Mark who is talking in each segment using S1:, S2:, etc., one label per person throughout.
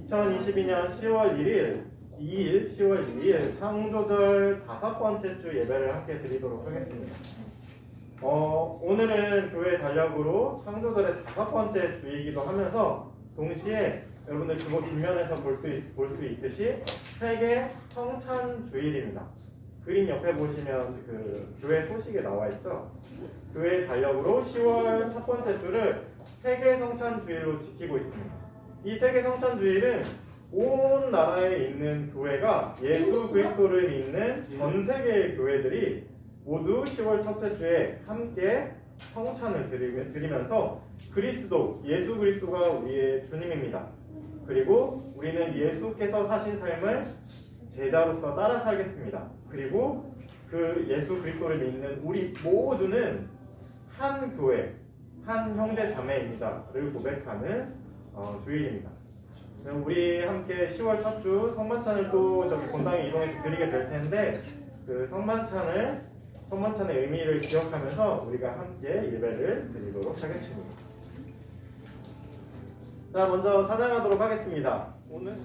S1: 2022년 10월 10월 2일 창조절 5번째 주 예배를 함께 드리도록 하겠습니다. 오늘은 교회 달력으로 창조절의 5번째 주이기도 하면서 동시에 여러분들 주보 뒷면에서 볼 수 있듯이 세계 성찬 주일입니다. 그림 옆에 보시면 그 교회 소식에 나와 있죠. 교회 달력으로 10월 첫 번째 주를 세계 성찬 주일로 지키고 있습니다. 이 세계 성찬 주일은 온 나라에 있는 교회가 예수 그리스도를 믿는 전 세계의 교회들이 모두 10월 첫째 주에 함께 성찬을 드리면서 예수 그리스도가 우리의 주님입니다. 그리고 우리는 예수께서 사신 삶을 제자로서 따라 살겠습니다. 그리고 그 예수 그리스도를 믿는 우리 모두는 한 교회, 한 형제 자매입니다를 고백하는 주일입니다. 우리 함께 10월 첫 주 성만찬을 또 저기 본당에 이동해서 드리게 될 텐데 그 성만찬의 의미를 기억하면서 우리가 함께 예배를 드리도록 하겠습니다. 자, 먼저 찬양하도록 하겠습니다. 오늘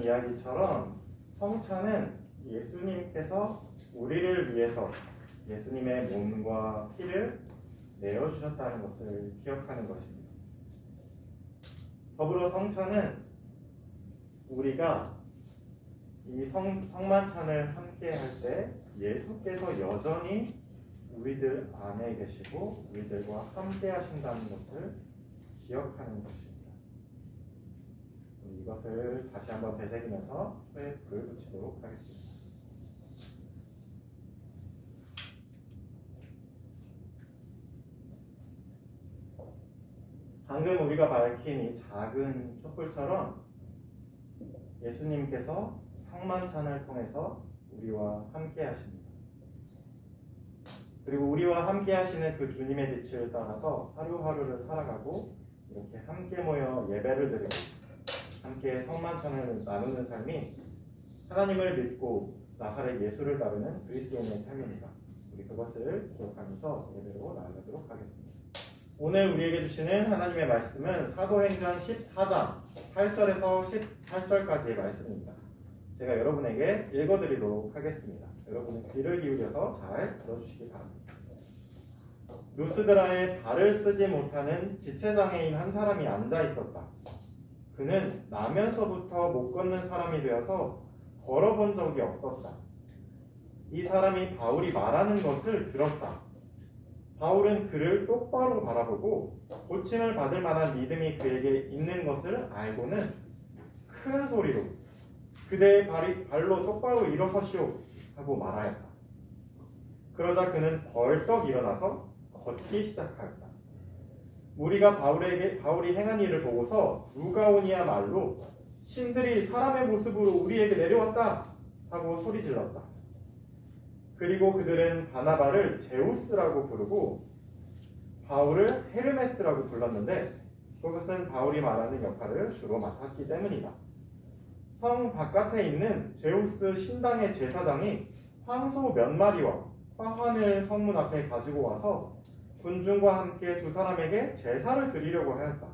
S1: 이야기처럼 성찬은 예수님께서 우리를 위해서 예수님의 몸과 피를 내어주셨다는 것을 기억하는 것입니다. 더불어 성찬은 우리가 이 성만찬을 함께 할 때 예수께서 여전히 우리들 안에 계시고 우리들과 함께 하신다는 것을 기억하는 것입니다. 이것을 다시 한번 되새기면서 초에 불을 붙이도록 하겠습니다. 방금 우리가 밝힌 이 작은 촛불처럼 예수님께서 성만찬을 통해서 우리와 함께 하십니다. 그리고 우리와 함께 하시는 그 주님의 빛을 따라서 하루하루를 살아가고 이렇게 함께 모여 예배를 드리고 함께 성만찬을 나누는 삶이 하나님을 믿고 나사렛 예수를 따르는 그리스도인의 삶입니다. 우리 그것을 기억하면서 예배로 나아가도록 하겠습니다. 오늘 우리에게 주시는 하나님의 말씀은 사도행전 14장 8절에서 18절까지의 말씀입니다. 제가 여러분에게 읽어드리도록 하겠습니다. 여러분은 귀를 기울여서 잘 들어주시기 바랍니다. 루스드라에 발을 쓰지 못하는 지체장애인 한 사람이 앉아 있었다. 그는 나면서부터 못 걷는 사람이 되어서 걸어본 적이 없었다. 이 사람이 바울이 말하는 것을 들었다. 바울은 그를 똑바로 바라보고 고침을 받을 만한 믿음이 그에게 있는 것을 알고는 큰 소리로 그대의 발로 똑바로 일어서시오 하고 말하였다. 그러자 그는 벌떡 일어나서 걷기 시작하였다. 무리가 바울이 행한 일을 보고서 루가오니아 말로 신들이 사람의 모습으로 우리에게 내려왔다 하고 소리질렀다. 그리고 그들은 바나바를 제우스라고 부르고 바울을 헤르메스라고 불렀는데 그것은 바울이 말하는 역할을 주로 맡았기 때문이다. 성 바깥에 있는 제우스 신당의 제사장이 황소 몇 마리와 화환을 성문 앞에 가지고 와서 군중과 함께 두 사람에게 제사를 드리려고 하였다.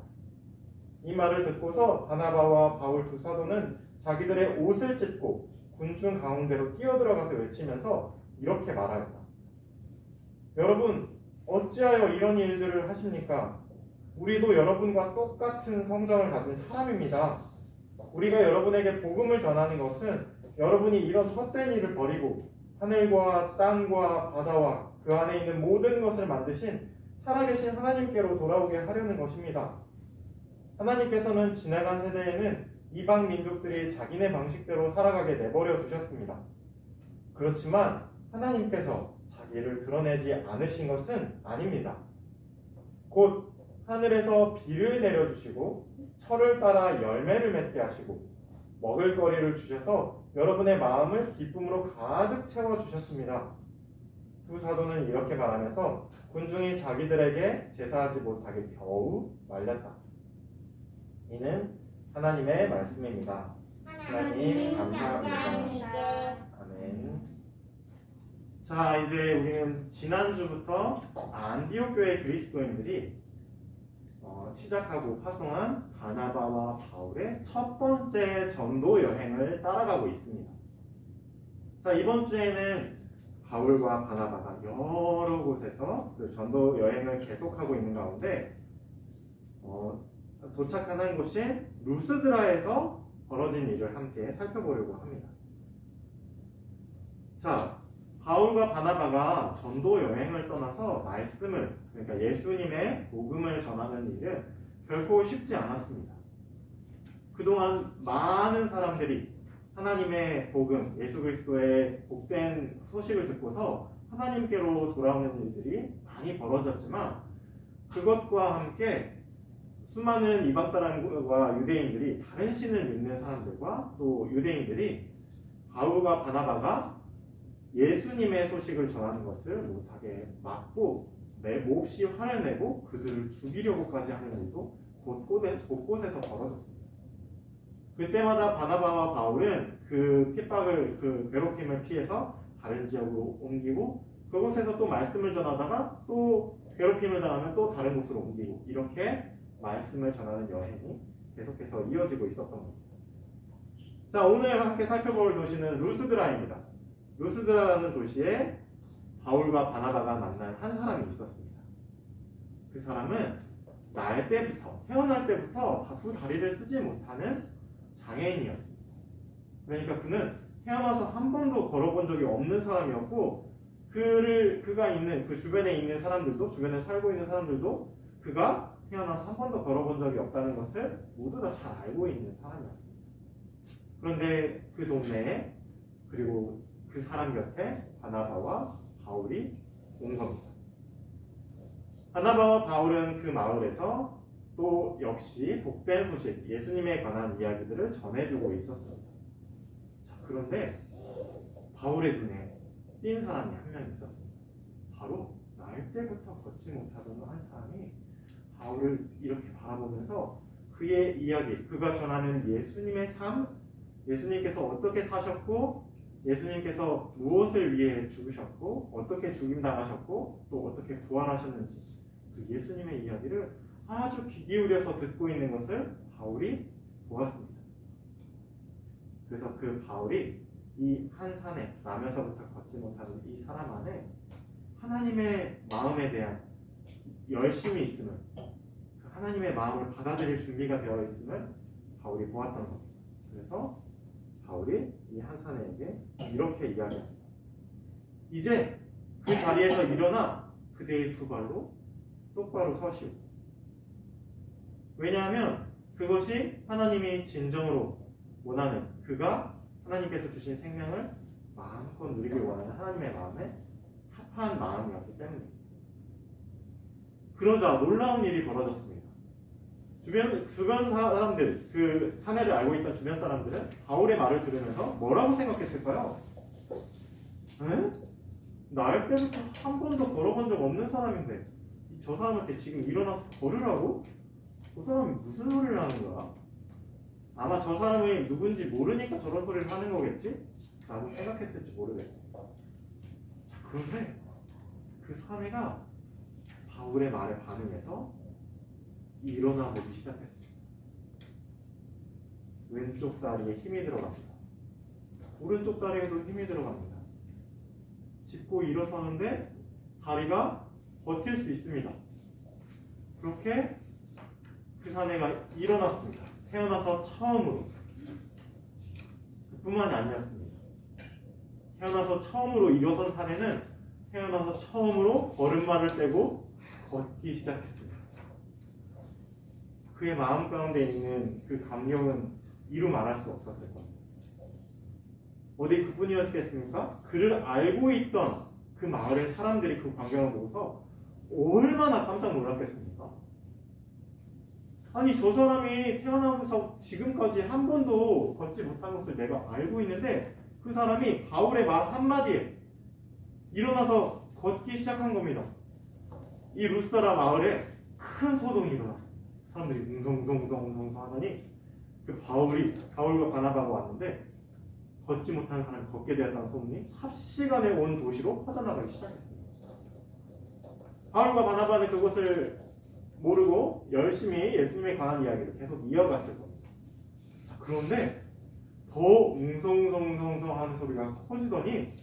S1: 이 말을 듣고서 바나바와 바울 두 사도는 자기들의 옷을 찢고 군중 가운데로 뛰어들어가서 외치면서 이렇게 말하였다. 여러분, 어찌하여 이런 일들을 하십니까? 우리도 여러분과 똑같은 성정을 가진 사람입니다. 우리가 여러분에게 복음을 전하는 것은 여러분이 이런 헛된 일을 버리고 하늘과 땅과 바다와 그 안에 있는 모든 것을 만드신 살아계신 하나님께로 돌아오게 하려는 것입니다. 하나님께서는 지나간 세대에는 이방 민족들이 자기네 방식대로 살아가게 내버려 두셨습니다. 그렇지만 하나님께서 자기를 드러내지 않으신 것은 아닙니다. 곧 하늘에서 비를 내려주시고 철을 따라 열매를 맺게 하시고 먹을거리를 주셔서 여러분의 마음을 기쁨으로 가득 채워주셨습니다. 두 사도는 이렇게 말하면서 군중이 자기들에게 제사하지 못하게 겨우 말렸다. 이는 하나님의 말씀입니다. 하나님 감사합니다. 아멘. 자, 이제 우리는 지난주부터 안디옥 교회 그리스도인들이 시작하고 파송한 바나바와 바울의 첫 번째 전도 여행을 따라가고 있습니다. 자, 이번 주에는 바울과 바나바가 여러 곳에서 그 전도 여행을 계속하고 있는 가운데 도착한 한 곳이 루스드라에서 벌어진 일을 함께 살펴보려고 합니다. 자, 바울과 바나바가 전도 여행을 떠나서 말씀을, 그러니까 예수님의 복음을 전하는 일은 결코 쉽지 않았습니다. 그동안 많은 사람들이 하나님의 복음, 예수 그리스도의 복된 소식을 듣고서 하나님께로 돌아오는 일들이 많이 벌어졌지만 그것과 함께 수많은 이방 사람과 유대인들이 다른 신을 믿는 사람들과 또 유대인들이 바울과 바나바가 예수님의 소식을 전하는 것을 못하게 막고 몹시 화를 내고 그들을 죽이려고까지 하는 일도 곳곳에서 벌어졌습니다. 그때마다 바나바와 바울은 그 핍박을, 그 괴롭힘을 피해서 다른 지역으로 옮기고 그곳에서 또 말씀을 전하다가 또 괴롭힘을 당하면 또 다른 곳으로 옮기고 이렇게 말씀을 전하는 여행이 계속해서 이어지고 있었던 겁니다. 자, 오늘 함께 살펴볼 도시는 루스드라입니다. 루스드라라는 도시에 바울과 바나바가 만난 한 사람이 있었습니다. 그 사람은 태어날 때부터 두 다리를 쓰지 못하는 장애인이었습니다. 그러니까 그는 태어나서 한 번도 걸어본 적이 없는 사람이었고 그가 있는 그 주변에 있는 사람들도, 주변에 살고 있는 사람들도 그가 태어나서 한 번도 걸어본 적이 없다는 것을 모두 다 잘 알고 있는 사람이었습니다. 그런데 그 동네에 그리고 그 사람 곁에 바나바와 바울이 온 겁니다. 바나바와 바울은 그 마을에서 또 역시 복된 소식, 예수님에 관한 이야기들을 전해주고 있었습니다. 자, 그런데 바울의 눈에 띈 사람이 한 명 있었습니다. 바로 날 때부터 걷지 못하던 한 사람이 바울을 이렇게 바라보면서 그의 이야기, 그가 전하는 예수님의 삶, 예수님께서 어떻게 사셨고 예수님께서 무엇을 위해 죽으셨고 어떻게 죽임당하셨고 또 어떻게 부활하셨는지 그 예수님의 이야기를 아주 귀 기울여서 듣고 있는 것을 바울이 보았습니다. 그래서 그 바울이 이 한 산에 나면서부터 걷지 못하는 이 사람 안에 하나님의 마음에 대한 열심이 있음을, 하나님의 마음을 받아들일 준비가 되어 있음을 바울이 보았던 겁니다. 그래서 바울이 이 한 사내에게 이렇게 이야기합니다. 이제 그 자리에서 일어나 그대의 두 발로 똑바로 서시오. 왜냐하면 그것이 하나님이 진정으로 원하는, 그가 하나님께서 주신 생명을 마음껏 누리길 원하는 하나님의 마음에 합한 마음이었기 때문입니다. 그러자 놀라운 일이 벌어졌습니다. 주변 사람들, 그 사내를 알고 있던 주변 사람들은 바울의 말을 들으면서 뭐라고 생각했을까요? 날 때부터 한 번도 걸어본 적 없는 사람인데 저 사람한테 지금 일어나서 걸으라고? 저 사람이 무슨 소리를 하는 거야? 아마 저 사람이 누군지 모르니까 저런 소리를 하는 거겠지? 라고 생각했을지 모르겠습니다. 자, 그런데 그 사내가 바울의 말에 반응해서 일어나 보기 시작했습니다. 왼쪽 다리에 힘이 들어갑니다. 오른쪽 다리에도 힘이 들어갑니다. 짚고 일어서는데 다리가 버틸 수 있습니다. 그렇게 그 사내가 일어났습니다. 태어나서 처음으로. 그뿐만이 아니었습니다. 태어나서 처음으로 일어선 사내는 태어나서 처음으로 걸음마를 떼고 걷기 시작했습니다. 그의 마음 가운데 있는 그 감격은 이루 말할 수 없었을 겁니다. 어디 그뿐이었겠습니까? 그를 알고 있던 그 마을의 사람들이 그 광경을 보고서 얼마나 깜짝 놀랐겠습니까? 아니 저 사람이 태어나면서 지금까지 한 번도 걷지 못한 것을 내가 알고 있는데 그 사람이 바울의 말 한마디에 일어나서 걷기 시작한 겁니다. 이 루스드라 마을에 큰 소동이 일어났습니다. 사람들이 웅성웅성 하더니 그 바울과 바나바가 왔는데 걷지 못하는 사람이 걷게 되었다는 소문이 삽시간에 온 도시로 퍼져나가기 시작했습니다. 바울과 바나바는 그것을 모르고 열심히 예수님에 관한 이야기를 계속 이어갔을 겁니다. 자, 그런데 더 웅성웅성 하는 소리가 커지더니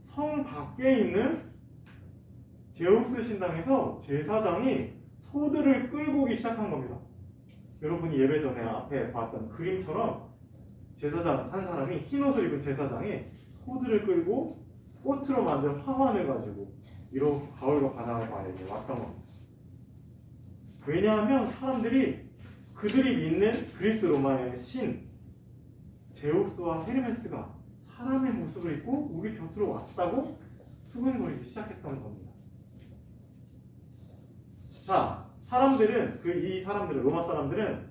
S1: 성 밖에 있는 제우스 신당에서 제사장이 소들을 끌고 오기 시작한 겁니다. 여러분이 예배 전에 앞에 봤던 그림처럼 제사장 한 사람이 흰 옷을 입은 제사장이 소들을 끌고 꽃으로 만든 화환을 가지고 이렇게 바울과 바나바에게 왔던 겁니다. 왜냐하면 사람들이 그들이 믿는 그리스 로마의 신 제우스와 헤르메스가 사람의 모습을 입고 우리 곁으로 왔다고 수근거리기 시작했던 겁니다. 자, 이 사람들은 로마 사람들은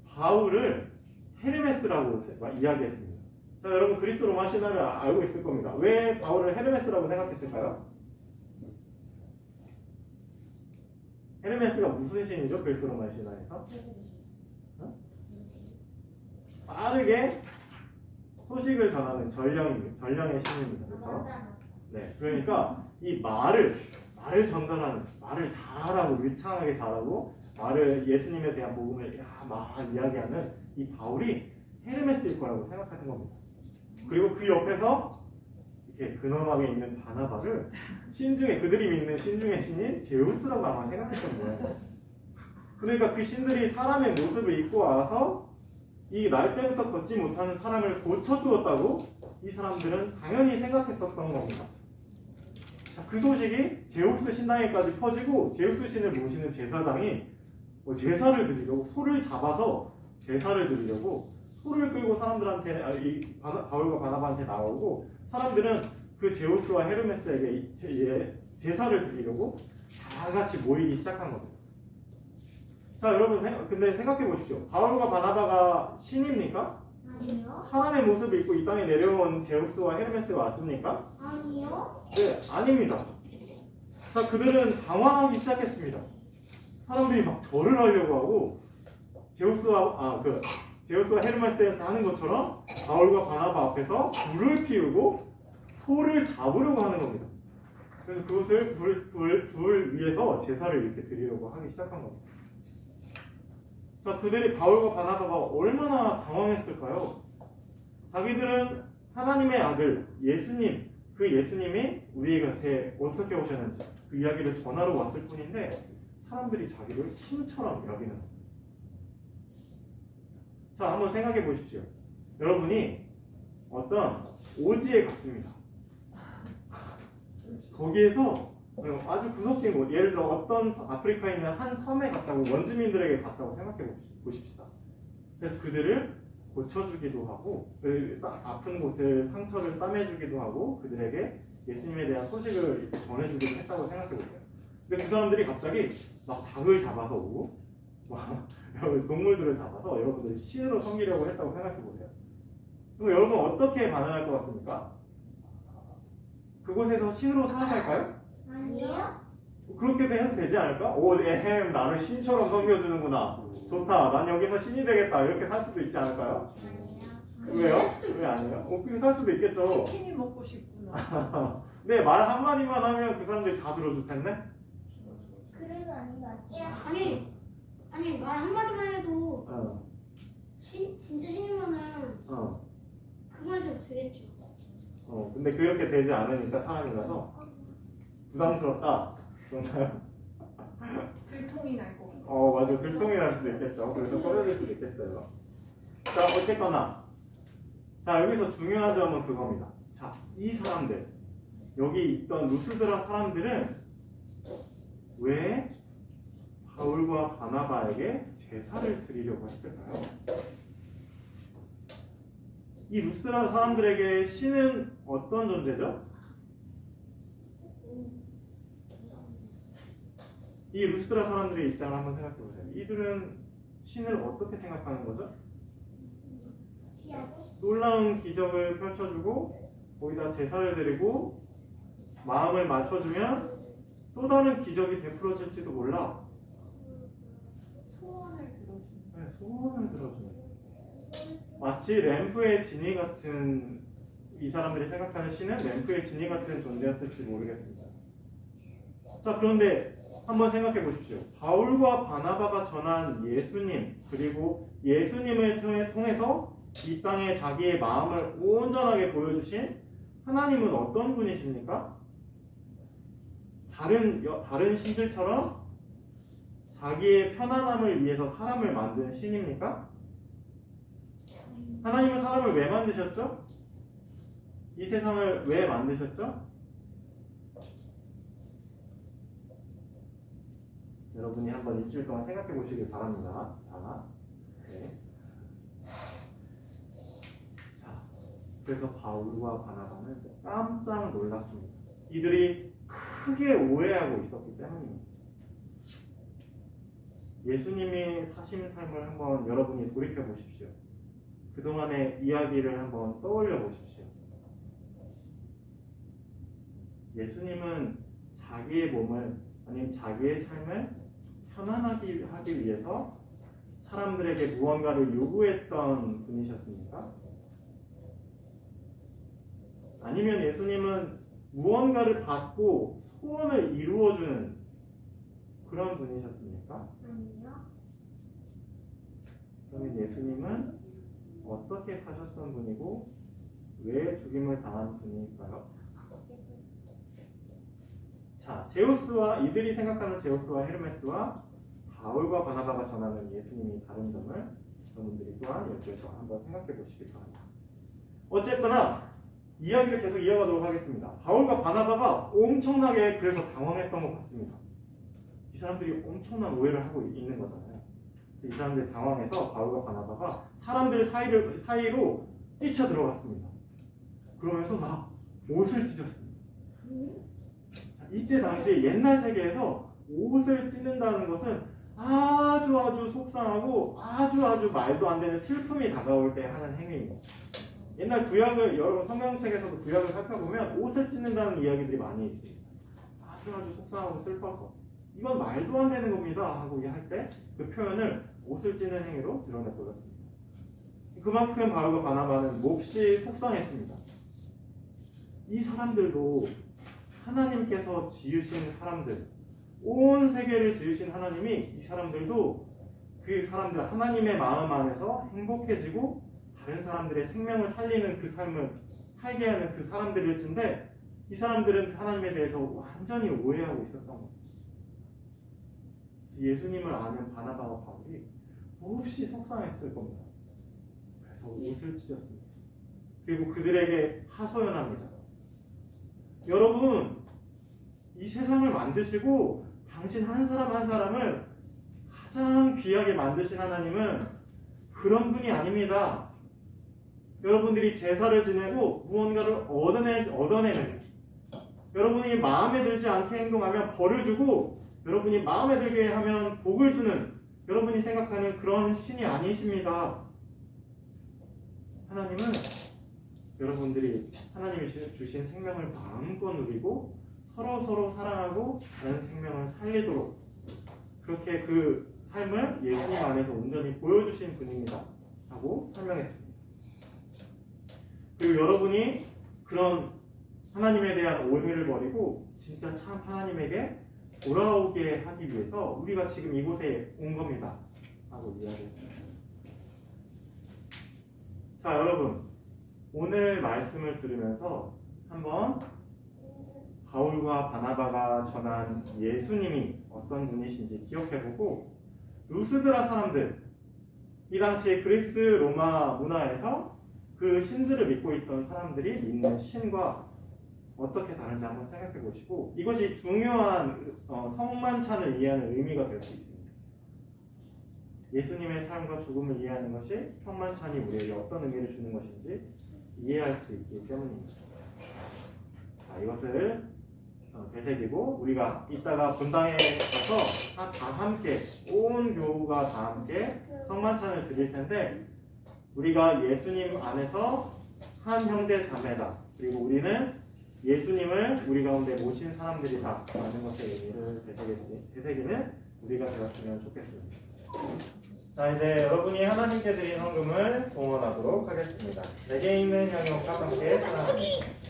S1: 바울을 헤르메스라고 이야기했습니다. 자, 여러분 그리스 로마 신화를 알고 있을 겁니다. 왜 바울을 헤르메스라고 생각했을까요? 헤르메스가 무슨 신이죠? 그리스 로마 신화에서? 빠르게 소식을 전하는 전령의 신입니다. 그렇죠? 네, 그러니까 이 말을 전달하는, 말을 잘하고 유창하게 잘하고 예수님에 대한 복음을 막 이야기하는 이 바울이 헤르메스일 거라고 생각하는 겁니다. 그리고 그 옆에서 이렇게 근엄하게 있는 바나바를 그들이 믿는 신중의 신인 제우스라고 아마 생각했던 거예요. 그러니까 그 신들이 사람의 모습을 입고 와서 이 날 때부터 걷지 못하는 사람을 고쳐주었다고 이 사람들은 당연히 생각했었던 겁니다. 자, 그 소식이 제우스 신당에까지 퍼지고 제우스 신을 모시는 제사장이 제사를 드리려고 소를 잡아서 제사를 드리려고 소를 끌고 사람들한테 바울과 바나바한테 나오고 사람들은 그 제우스와 헤르메스에게 제사를 드리려고 다 같이 모이기 시작한 겁니다. 자, 여러분 근데 생각해 보십시오. 바울과 바나바가 신입니까?
S2: 아니요.
S1: 사람의 모습을 입고 이 땅에 내려온 제우스와 헤르메스가 왔습니까?
S2: 아니요.
S1: 네, 아닙니다. 자, 그들은 당황하기 시작했습니다. 사람들이 막 절을 하려고 하고 제우스와 헤르메스한테 하는 것처럼 바울과 바나바 앞에서 불을 피우고 소를 잡으려고 하는 겁니다. 그래서 그것을 불 위에서 제사를 이렇게 드리려고 하기 시작한 겁니다. 자, 그들이 바울과 바나바가 얼마나 당황했을까요? 자기들은 하나님의 아들 예수님, 그 예수님이 우리 곁에 어떻게 오셨는지 그 이야기를 전하러 왔을 뿐인데 사람들이 자기를 신처럼 여기는 겁니다. 자, 한번 생각해 보십시오. 여러분이 어떤 오지에 갔습니다. 거기에서 아주 구석진 곳, 예를 들어 어떤 아프리카에 있는 한 섬에 갔다고 원주민들에게 갔다고 생각해 보십시다. 그래서 그들을 고쳐주기도 하고 아픈 곳을 상처를 싸매주기도 하고 그들에게 예수님에 대한 소식을 이렇게 전해주기도 했다고 생각해 보세요. 근데 그 사람들이 갑자기 막 닭을 잡아서 오고 막 동물들을 잡아서 여러분들이 신으로 섬기려고 했다고 생각해 보세요. 그럼 여러분 어떻게 반응할 것 같습니까? 그곳에서 신으로 살아갈까요?
S2: 아니요.
S1: 그렇게 해도 되지 않을까? 나를 신처럼 섬겨주는구나. 좋다. 난 여기서 신이 되겠다. 이렇게 살 수도 있지 않을까요?
S2: 아니요.
S1: 왜요? 왜 아니에요? 그렇게 살 수도 있겠죠.
S3: 치킨이 먹고 싶구나.
S1: 네, 말 한마디만 하면 그 사람들이 다 들어줄 텐데?
S2: 그래도 아닌 것 같아요. 아니 말 한마디만 해도 진짜 신이면은 그 말대로 되겠죠.
S1: 근데 그렇게 되지 않으니까 사람이라서 부담스럽다. 그런가요?
S3: 들통이 날 거.
S1: 맞아. 들통이 날 수도 있겠죠. 그래서 꺼려질 수도 있겠어요. 자, 어쨌거나. 자, 여기서 중요한 점은 그겁니다. 자, 이 사람들. 여기 있던 루스드라 사람들은 왜 바울과 바나바에게 제사를 드리려고 했을까요? 이 루스드라 사람들에게 신은 어떤 존재죠? 이 루스드라 사람들의 입장을 한번 생각해 보세요. 이들은 신을 어떻게 생각하는 거죠? 놀라운 기적을 펼쳐주고 거기다 제사를 드리고 마음을 맞춰주면 또 다른 기적이 베풀어질지도 몰라.
S3: 소원을 들어주는.
S1: 네, 소원을 들어주는. 마치 램프의 지니 같은, 이 사람들이 생각하는 신은 램프의 지니 같은 존재였을지 모르겠습니다. 자, 그런데 한번 생각해 보십시오. 바울과 바나바가 전한 예수님, 그리고 예수님을 통해서 이 땅에 자기의 마음을 온전하게 보여주신 하나님은 어떤 분이십니까? 다른 신들처럼 자기의 편안함을 위해서 사람을 만든 신입니까? 하나님은 사람을 왜 만드셨죠? 이 세상을 왜 만드셨죠? 여러분이 한번 일주일 동안 생각해 보시길 바랍니다. 자, 네. 자, 그래서 바울과 바나바는 깜짝 놀랐습니다. 이들이 크게 오해하고 있었기 때문입니다. 예수님이 사신 삶을 한번 여러분이 돌이켜 보십시오. 그동안의 이야기를 한번 떠올려 보십시오. 예수님은 자기의 몸을, 아니면 자기의 삶을 편안하게 하기 위해서 사람들에게 무언가를 요구했던 분이셨습니까? 아니면 예수님은 무언가를 받고 소원을 이루어주는 그런 분이셨습니까?
S2: 아니요.
S1: 그러면 예수님은 어떻게 사셨던 분이고 왜 죽임을 당한 분일까요? 자, 제우스와 이들이 생각하는 제우스와 헤르메스와 바울과 바나바가 전하는 예수님이 다른 점을 여러분들이 또한 여기에서 한번 생각해 보시기 바랍니다. 어쨌거나 이야기를 계속 이어가도록 하겠습니다. 바울과 바나바가 엄청나게 그래서 당황했던 것 같습니다. 이 사람들이 엄청난 오해를 하고 있는 거잖아요. 이 사람들이 당황해서 바울과 바나바가 사람들 사이로 뛰쳐 들어갔습니다. 그러면서 막 옷을 찢었습니다. 이때 당시에 옛날 세계에서 옷을 찢는다는 것은 아주 속상하고 아주 말도 안 되는 슬픔이 다가올 때 하는 행위입니다. 옛날 구약을, 여러분 성경책에서도 구약을 살펴보면 옷을 찢는다는 이야기들이 많이 있습니다. 아주 속상하고 슬퍼서 이건 말도 안 되는 겁니다 하고 할 때 그 표현을 옷을 찢는 행위로 드러내버렸습니다. 그만큼 바울과 바나바는 몹시 속상했습니다. 이 사람들도 하나님께서 지으신 사람들, 온 세계를 지으신 하나님이 이 사람들도 그 사람들 하나님의 마음 안에서 행복해지고 다른 사람들의 생명을 살리는 그 삶을 살게 하는 그 사람들일 텐데 이 사람들은 하나님에 대해서 완전히 오해하고 있었던 겁니다. 예수님을 아는 바나바와 바울이 몹시 속상했을 겁니다. 그래서 옷을 찢었습니다. 그리고 그들에게 하소연합니다. 여러분, 이 세상을 만드시고 당신 한 사람 한 사람을 가장 귀하게 만드신 하나님은 그런 분이 아닙니다. 여러분들이 제사를 지내고 무언가를 얻어내는 여러분이 마음에 들지 않게 행동하면 벌을 주고 여러분이 마음에 들게 하면 복을 주는 여러분이 생각하는 그런 신이 아니십니다. 하나님은 여러분들이 하나님이 주신 생명을 마음껏 누리고 서로 사랑하고 다른 생명을 살리도록 그렇게 그 삶을 예수님 안에서 온전히 보여주신 분입니다 하고 설명했습니다. 그리고 여러분이 그런 하나님에 대한 오해를 버리고 진짜 참 하나님에게 돌아오게 하기 위해서 우리가 지금 이곳에 온 겁니다 하고 이야기했습니다. 자, 여러분, 오늘 말씀을 들으면서 한번 바울과 바나바가 전한 예수님이 어떤 분이신지 기억해보고 루스드라 사람들, 이 당시에 그리스 로마 문화에서 그 신들을 믿고 있던 사람들이 믿는 신과 어떻게 다른지 한번 생각해 보시고 이것이 중요한 성만찬을 이해하는 의미가 될 수 있습니다. 예수님의 삶과 죽음을 이해하는 것이 성만찬이 우리에게 어떤 의미를 주는 것인지 이해할 수 있기 때문입니다. 자, 이것을 되새기고 우리가 이따가 본당에 가서 다 함께 온 교우가 다 함께 성만찬을 드릴 텐데 우리가 예수님 안에서 한 형제 자매다. 그리고 우리는 예수님을 우리 가운데 모신 사람들이다 라는 것의 의미를 되새기는 우리가 되었으면 좋겠습니다. 자, 이제 여러분이 하나님께 드린 헌금을 봉헌하도록 하겠습니다. 내게 있는 향유와 함께 사랑합니다.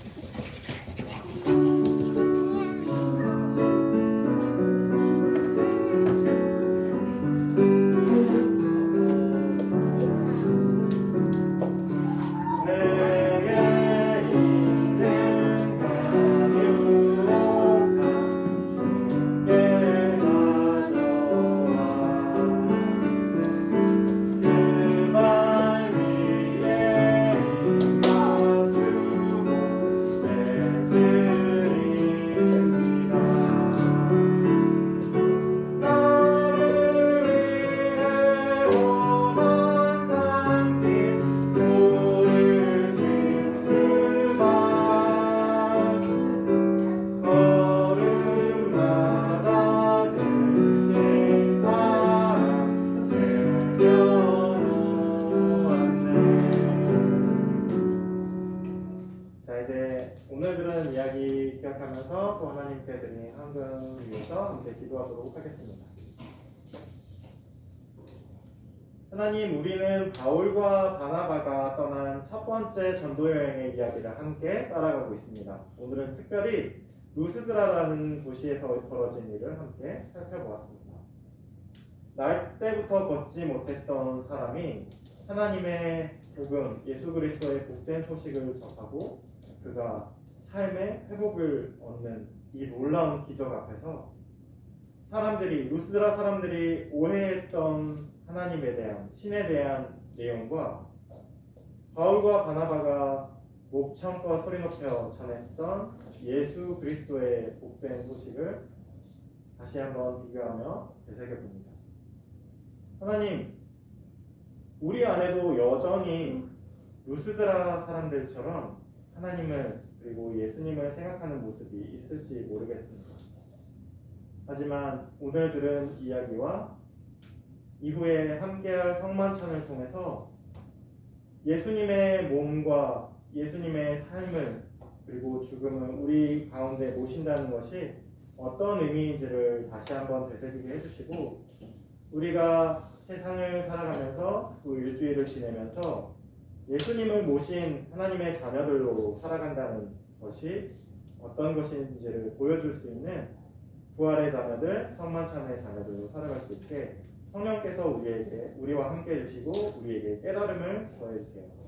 S1: 오늘들은 이야기 기억하면서 또 하나님께 드린 헌금 위해서 함께 기도하도록 하겠습니다. 하나님, 우리는 바울과 바나바가 떠난 첫 번째 전도 여행의 이야기를 함께 따라가고 있습니다. 오늘은 특별히 루스드라라는 도시에서 벌어진 일을 함께 살펴보았습니다. 날 때부터 걷지 못했던 사람이 하나님의 복음, 예수 그리스도의 복된 소식을 접하고 그가 삶의 회복을 얻는 이 놀라운 기적 앞에서 루스드라 사람들이 오해했던 하나님에 대한, 신에 대한 내용과 바울과 바나바가 목청껏 소리 높여 전했던 예수 그리스도의 복된 소식을 다시 한번 비교하며 되새겨봅니다. 하나님, 우리 안에도 여전히 루스드라 사람들처럼 하나님을 그리고 예수님을 생각하는 모습이 있을지 모르겠습니다. 하지만 오늘 들은 이야기와 이후에 함께할 성만찬을 통해서 예수님의 몸과 예수님의 삶을 그리고 죽음을 우리 가운데 모신다는 것이 어떤 의미인지를 다시 한번 되새기게 해주시고 우리가 세상을 살아가면서 또 일주일을 지내면서 예수님을 모신 하나님의 자녀들로 살아간다는 것이 어떤 것인지를 보여줄 수 있는 부활의 자녀들, 성만찬의 자녀들로 살아갈 수 있게 성령께서 우리와 함께 해주시고 우리에게 깨달음을 더해주세요.